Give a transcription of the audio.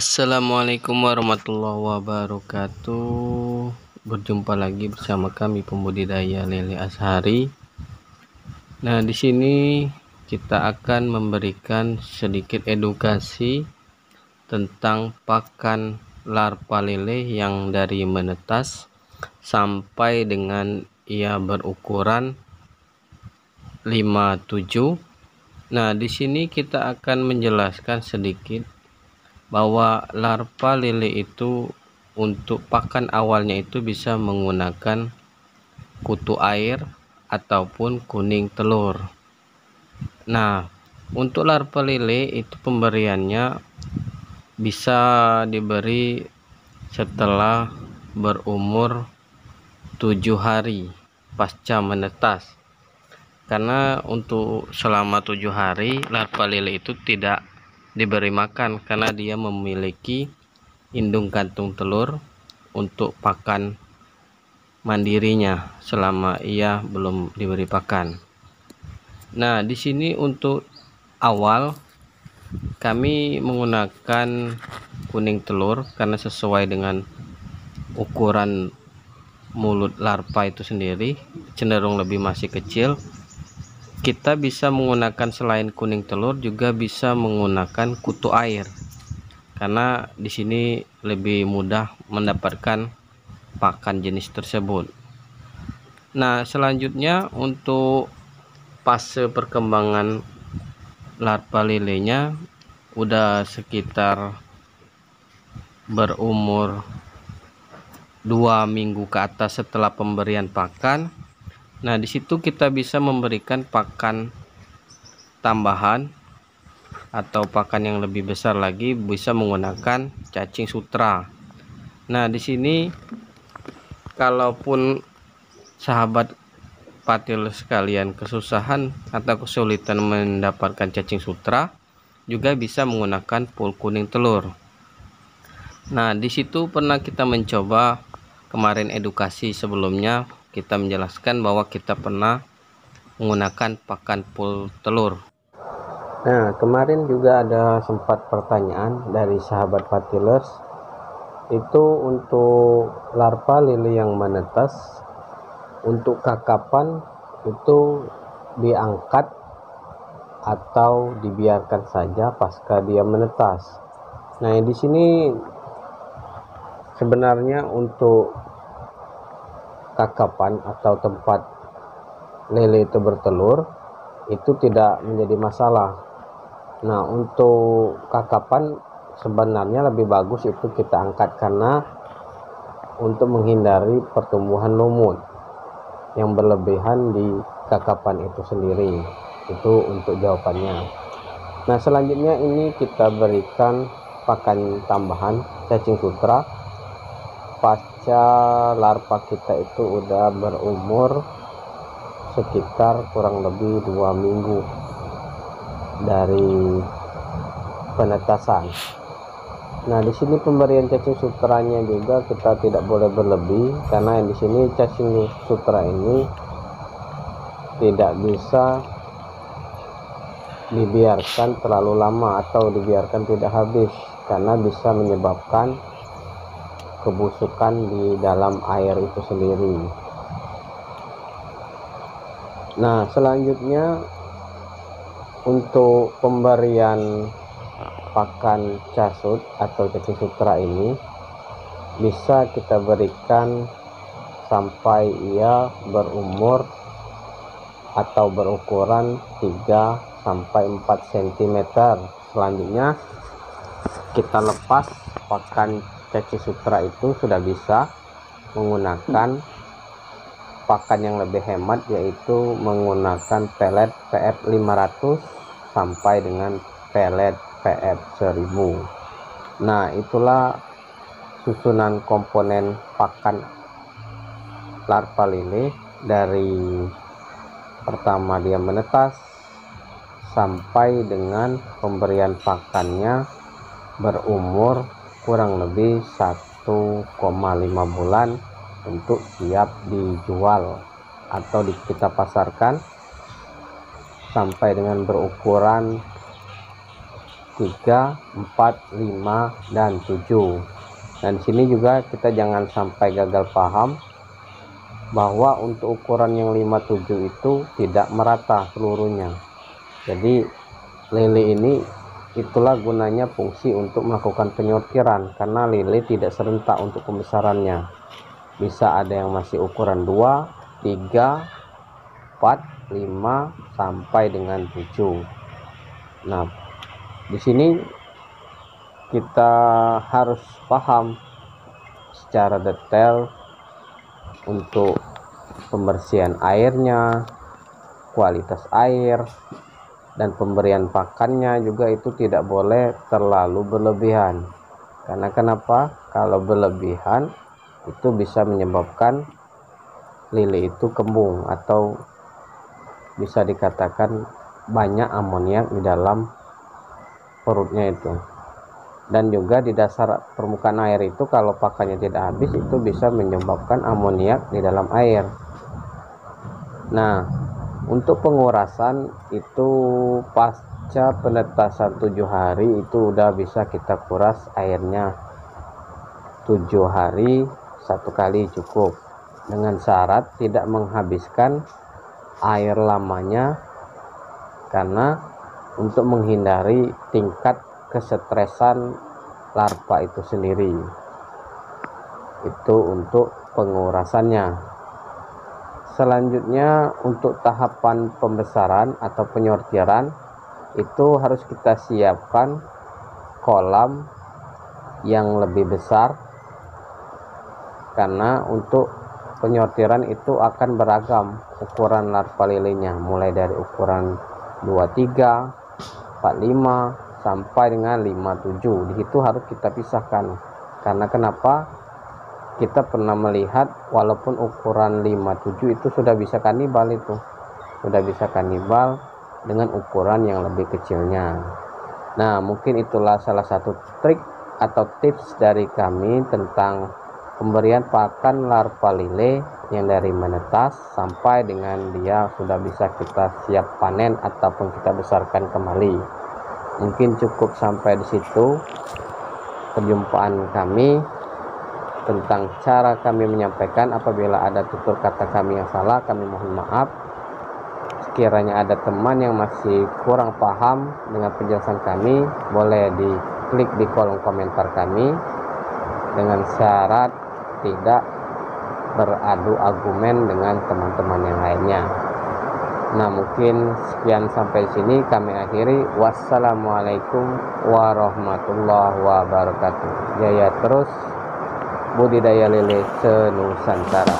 Assalamualaikum warahmatullahi wabarakatuh. Berjumpa lagi bersama kami pembudidaya lele Azhari. Nah, di sini kita akan memberikan sedikit edukasi tentang pakan larva lele yang dari menetas sampai dengan ia berukuran 57. Nah, di sini kita akan menjelaskan sedikit bahwa larva lele itu untuk pakan awalnya itu bisa menggunakan kutu air ataupun kuning telur. Nah, untuk larva lele itu pemberiannya bisa diberi setelah berumur 7 hari pasca menetas, karena untuk selama 7 hari larva lele itu tidak diberi makan karena dia memiliki indung kantung telur untuk pakan mandirinya selama ia belum diberi pakan. Nah, di sini untuk awal kami menggunakan kuning telur karena sesuai dengan ukuran mulut larva itu sendiri cenderung lebih masih kecil. Kita bisa menggunakan selain kuning telur juga bisa menggunakan kutu air karena di sini lebih mudah mendapatkan pakan jenis tersebut. Nah, selanjutnya untuk fase perkembangan larva lelenya udah sekitar berumur 2 minggu ke atas setelah pemberian pakan. Nah, di situ kita bisa memberikan pakan tambahan atau pakan yang lebih besar lagi, bisa menggunakan cacing sutra. Nah, di sini kalaupun sahabat patil sekalian kesusahan atau kesulitan mendapatkan cacing sutra, juga bisa menggunakan pul kuning telur. Nah, di situ pernah kita mencoba kemarin edukasi sebelumnya, kita menjelaskan bahwa kita pernah menggunakan pakan pul telur. Nah, kemarin juga ada sempat pertanyaan dari sahabat patilers, itu untuk larva lele yang menetas, untuk kakapan itu diangkat atau dibiarkan saja pasca dia menetas. Nah, di sini sebenarnya untuk kakapan atau tempat lele itu bertelur itu tidak menjadi masalah. Nah, untuk kakapan sebenarnya lebih bagus itu kita angkat karena untuk menghindari pertumbuhan lumut yang berlebihan di kakapan itu sendiri. Itu untuk jawabannya. Nah, selanjutnya ini kita berikan pakan tambahan cacing sutra pasca larva kita itu udah berumur sekitar kurang lebih 2 minggu dari penetasan. Nah, di sini pemberian cacing sutranya juga kita tidak boleh berlebih karena di sini cacing sutra ini tidak bisa dibiarkan terlalu lama atau dibiarkan tidak habis karena bisa menyebabkan kebusukan di dalam air itu sendiri. Nah, selanjutnya untuk pemberian pakan casut atau cacing sutra ini bisa kita berikan sampai ia berumur atau berukuran 3-4 cm. Selanjutnya kita lepas pakan cacing sutra itu sudah bisa menggunakan pakan yang lebih hemat, yaitu menggunakan pelet PF 500 sampai dengan pelet PF 1000. Nah, itulah susunan komponen pakan larva lele dari pertama dia menetas sampai dengan pemberian pakannya berumur kurang lebih 1,5 bulan untuk siap dijual atau kita pasarkan sampai dengan berukuran 3, 4, 5, dan 7. Dan di sini juga kita jangan sampai gagal paham bahwa untuk ukuran yang 5, 7 itu tidak merata seluruhnya. Jadi lele ini itulah gunanya fungsi untuk melakukan penyortiran, karena lele tidak serentak untuk pembesarannya. Bisa ada yang masih ukuran 2, 3, 4, 5 sampai dengan 7. Nah, di sini kita harus paham secara detail untuk pembersihan airnya, kualitas air, dan pemberian pakannya juga itu tidak boleh terlalu berlebihan. Karena kenapa? Kalau berlebihan itu bisa menyebabkan lele itu kembung atau bisa dikatakan banyak amoniak di dalam perutnya itu. Dan juga di dasar permukaan air itu kalau pakannya tidak habis itu bisa menyebabkan amoniak di dalam air. Nah, untuk pengurasan itu pasca penetasan 7 hari itu udah bisa kita kuras airnya 7 hari 1 kali cukup, dengan syarat tidak menghabiskan air lamanya, karena untuk menghindari tingkat kesetresan larva itu sendiri. Itu untuk pengurasannya. Selanjutnya untuk tahapan pembesaran atau penyortiran itu harus kita siapkan kolam yang lebih besar, karena untuk penyortiran itu akan beragam ukuran larva lelenya, mulai dari ukuran 23, 45 sampai dengan 57. Di situ harus kita pisahkan. Karena kenapa? Kita pernah melihat walaupun ukuran 57 itu sudah bisa kanibal, itu sudah bisa kanibal dengan ukuran yang lebih kecilnya. Nah, mungkin itulah salah satu trik atau tips dari kami tentang pemberian pakan larva lele yang dari menetas sampai dengan dia sudah bisa kita siap panen ataupun kita besarkan kembali. Mungkin cukup sampai di situ perjumpaan kami tentang cara kami menyampaikan. Apabila ada tutur kata kami yang salah, kami mohon maaf. Sekiranya ada teman yang masih kurang paham dengan penjelasan kami, boleh diklik di kolom komentar kami dengan syarat tidak beradu argumen dengan teman-teman yang lainnya. Nah, mungkin sekian sampai sini kami akhiri. Wassalamualaikum warahmatullahi wabarakatuh. Jaya terus budidaya lele senusantara.